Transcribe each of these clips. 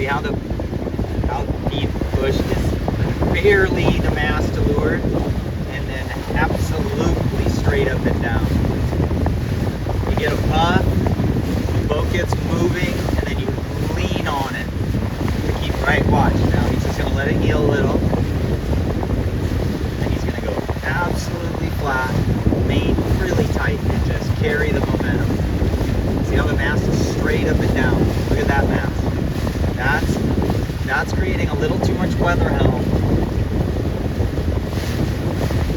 See how deep pushed is barely the mast to leeward, and then absolutely straight up and down. You get a puff, the boat gets moving, and then you lean on it to keep right. Watch. Now he's just gonna let it heel a little, and he's gonna go absolutely flat, main really tight, and just carry the momentum. See how the mast is straight up and down. Look at that mast. That's creating a little too much weather helm.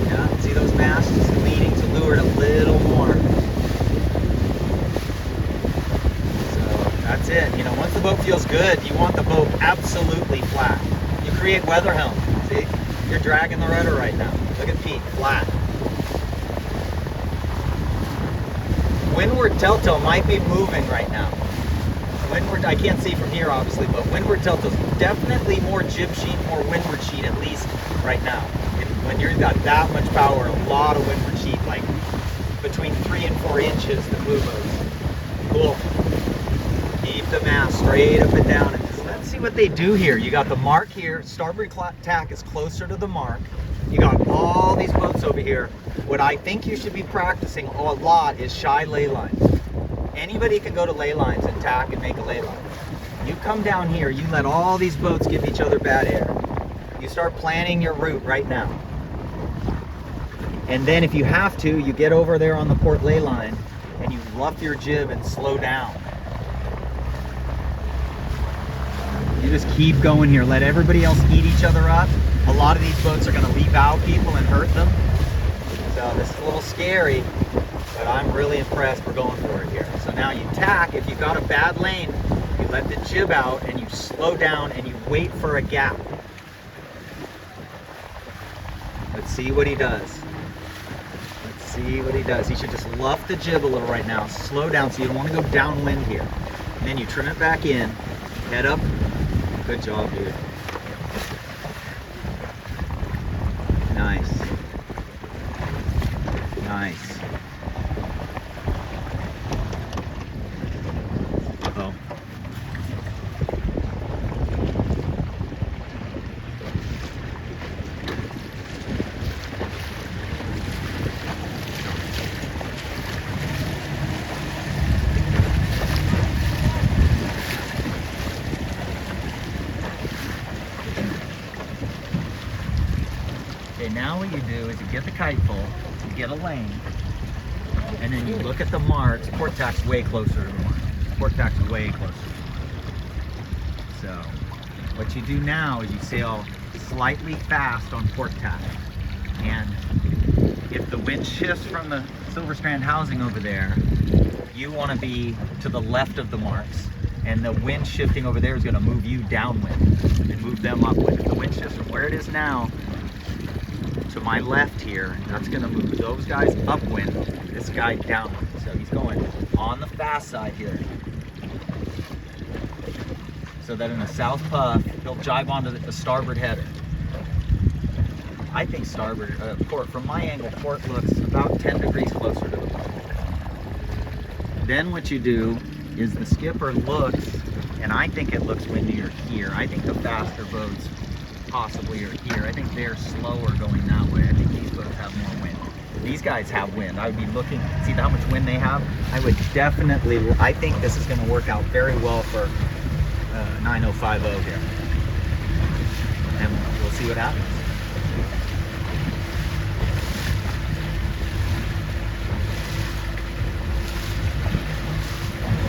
Yeah, see those masts just leaning to leeward a little more. So that's it. You know, once the boat feels good, you want the boat absolutely flat. You create weather helm. See, you're dragging the rudder right now. Look at Pete, flat. Windward telltale might be moving right now. Windward, I can't see from here obviously, but windward telltale's definitely more jib sheet, more windward sheet at least right now. When you've got that much power, a lot of windward sheet, like between 3 and 4 inches that move those. Cool. Keep the mast straight up and down. And just, let's see what they do here. You got the mark here. Starboard tack is closer to the mark. You got all these boats over here. What I think you should be practicing a lot is shy ley lines. Anybody can go to ley lines and tack and make a ley line. You come down here, you let all these boats give each other bad air. You start planning your route right now. And then if you have to, you get over there on the port ley line and you luff your jib and slow down. You just keep going here. Let everybody else eat each other up. A lot of these boats are going to leave out people and hurt them. So this is a little scary, but I'm really impressed we're going for it here. So now you tack. If you've got a bad lane, you let the jib out and you slow down and you wait for a gap. Let's see what he does. Let's see what he does. He should just luff the jib a little right now. Slow down so you don't want to go downwind here. And then you trim it back in. Head up. Good job, dude. Nice. Nice. Uh-oh. Okay, now what you do is you get the kite full, you get a lane, and then you look at the marks. Port tack's way closer to the mark. Port tack's way closer. So what you do now is you sail slightly fast on port tack. And if the wind shifts from the Silver Strand housing over there, you want to be to the left of the marks. And the wind shifting over there is going to move you downwind and move them upwind. If the wind shifts from where it is now to my left here, that's going to move those guys upwind, this guy downwind. So he's going on the fast side here. So that in a south puff, he'll jibe onto the starboard header. I think starboard, port, from my angle, port looks about 10 degrees closer to the port. Then what you do is the skipper looks, and I think it looks windier here. I think the faster boats possibly are here. I think they're slower going that way. I think these boats have more wind. These guys have wind. I would be looking, see how much wind they have? I would definitely, I think this is going to work out very well for 9050 here. And we'll see what happens.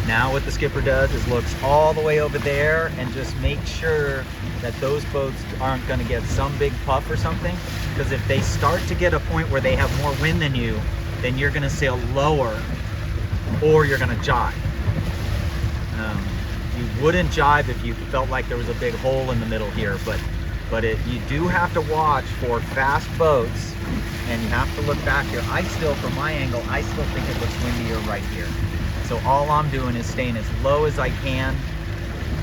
Now what the skipper does is looks all the way over there and just makes sure that those boats aren't going to get some big puff or something. Because if they start to get a point where they have more wind than you, then you're going to sail lower or you're going to jibe. You wouldn't jibe if you felt like there was a big hole in the middle here, but you do have to watch for fast boats, and you have to look back here. I still, from my angle, I still think it looks windier right here. So all I'm doing is staying as low as I can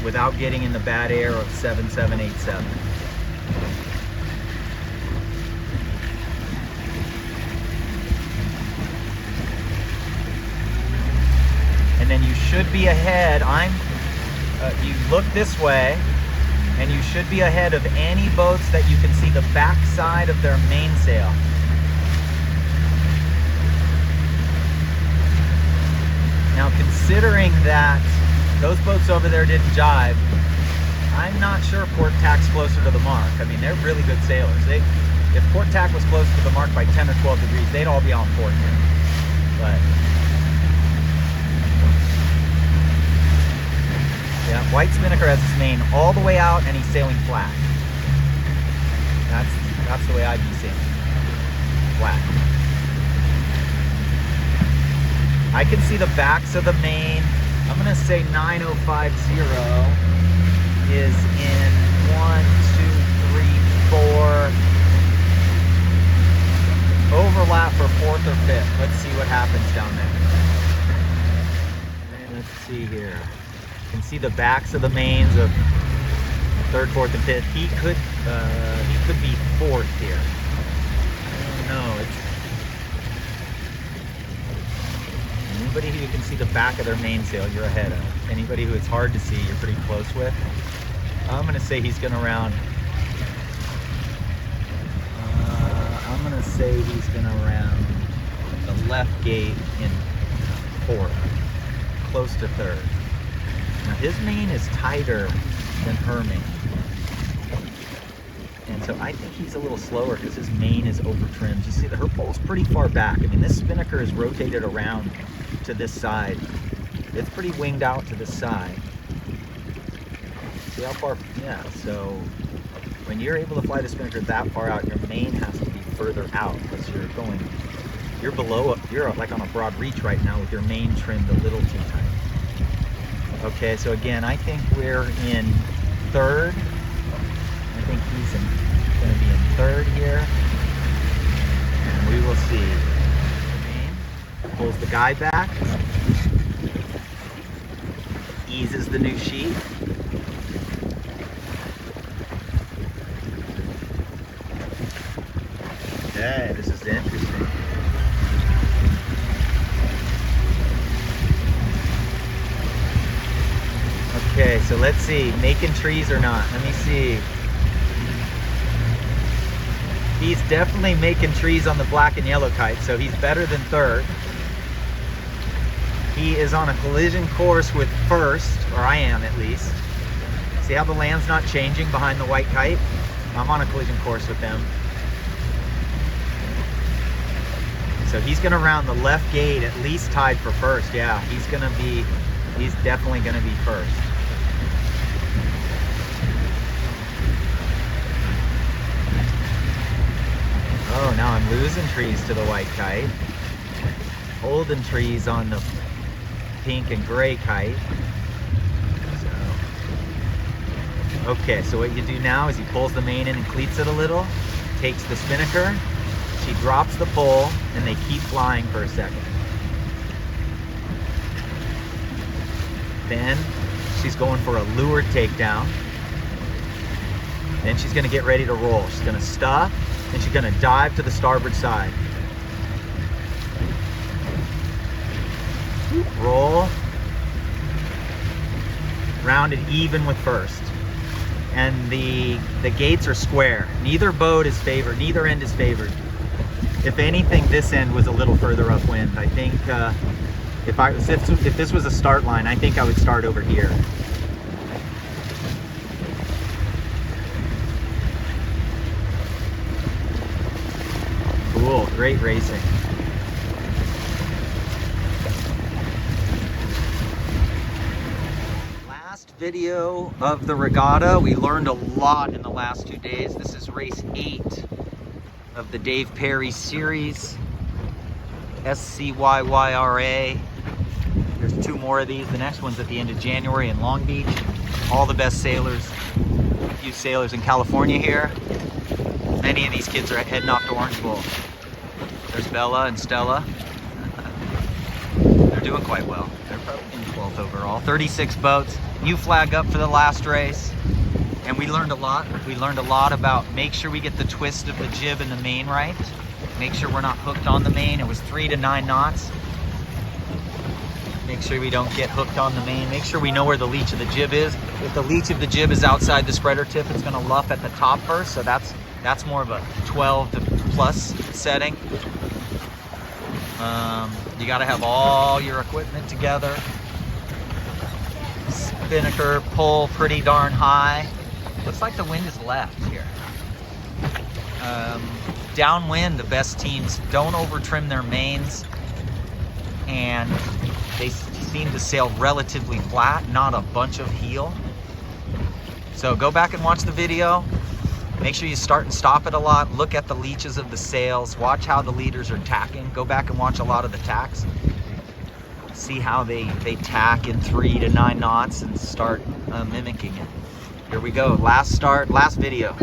without getting in the bad air of 7787. And then you should be ahead. you look this way, and you should be ahead of any boats that you can see the back side of their mainsail. Now, considering that those boats over there didn't jibe, I'm not sure port tack's closer to the mark. I mean, they're really good sailors. If port tack was closer to the mark by 10 or 12 degrees, they'd all be on port here. But yeah, White Spinnaker has his main all the way out and he's sailing flat. That's the way I'd be sailing. Flat. I can see the backs of the main. I'm gonna say 9050 is in 1, 2, 3, 4. Overlap for 4th or 5th. Let's see what happens down there. Let's see here. You can see the backs of the mains of 3rd, 4th, and 5th. He could be 4th here. I don't know. Anybody who you can see the back of their mainsail, you're ahead of. Anybody who it's hard to see, you're pretty close with. I'm gonna say he's gonna round. I'm gonna say he's gonna round the left gate in 4th, close to 3rd. Now his main is tighter than her main, and so I think he's a little slower because his main is over trimmed. You see that her pole's pretty far back. I mean, this spinnaker is rotated around to this side. It's pretty winged out to this side. See how far? Yeah. So when you're able to fly the spinnaker that far out, your main has to be further out because you're below, you're like on a broad reach right now with your main trimmed a little too tight. Okay, so again, I think we're in 3rd. I think he's going to be in 3rd here, and we will see. Pulls the guy back, eases the new sheet. Okay, this is interesting. Okay, so let's see, making trees or not. Let me see. He's definitely making trees on the black and yellow kite, so he's better than 3rd. He is on a collision course with 1st, or I am at least. See how the land's not changing behind the white kite? I'm on a collision course with them. So he's gonna round the left gate at least tied for 1st. Yeah, he's definitely gonna be 1st. Oh, now I'm losing trees to the white kite. Holding trees on the pink and gray kite. Okay, so what you do now is he pulls the main in and cleats it a little, takes the spinnaker, she drops the pole, and they keep flying for a second. Then she's going for a leeward takedown. Then she's gonna get ready to roll. She's gonna stuff, and she's gonna dive to the starboard side. Roll. Round it even with 1st. And the gates are square. Neither boat is favored, neither end is favored. If anything, this end was a little further upwind. I think if this was a start line, I think I would start over here. Cool, great racing. Last video of the regatta. We learned a lot in the last 2 days. This is race 8 of the Dave Perry series, SCYYRA. There's 2 more of these. The next one's at the end of January in Long Beach. All the best sailors, a few sailors in California here. Many of these kids are heading off to Orange Bowl. There's Bella and Stella. They're doing quite well. They're probably in 12th overall. 36 boats. New flag up for the last race. And we learned a lot. We learned a lot about make sure we get the twist of the jib and the main right. Make sure we're not hooked on the main. It was 3 to 9 knots. Make sure we don't get hooked on the main. Make sure we know where the leech of the jib is. If the leech of the jib is outside the spreader tip, it's going to luff at the top first. So that's more of a 12 to plus setting. You got to have all your equipment together. Spinnaker pull pretty darn high. Looks like the wind is left here. Downwind, the best teams don't over trim their mains, and they seem to sail relatively flat, not a bunch of heel. So go back and watch the video. Make sure you start and stop it a lot. Look at the leeches of the sails. Watch how the leaders are tacking. Go back and watch a lot of the tacks. See how they tack in 3 to 9 knots and start mimicking it. Here we go. Last start, last video.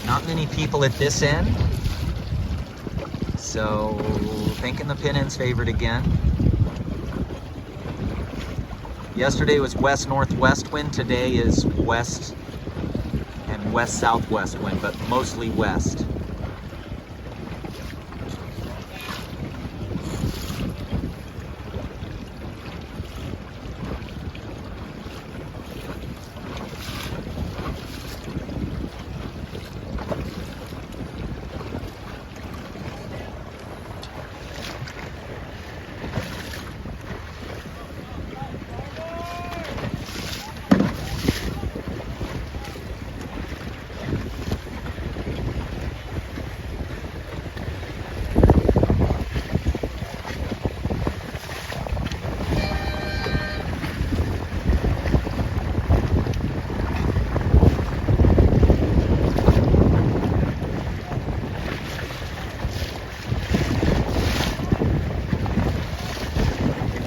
Not many people at this end, so thinking the pin end's favored again. Yesterday was west-northwest wind, today is west and west-southwest wind, but mostly west.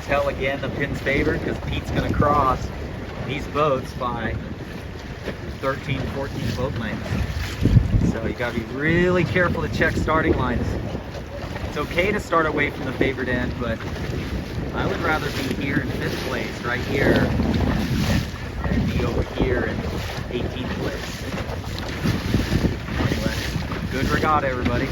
Tell again the pin's favored because Pete's going to cross these boats by 13, 14 boat lengths. So you got to be really careful to check starting lines. It's okay to start away from the favored end, but I would rather be here in 5th place, right here, and be over here in 18th place. Anyway, good regatta, everybody.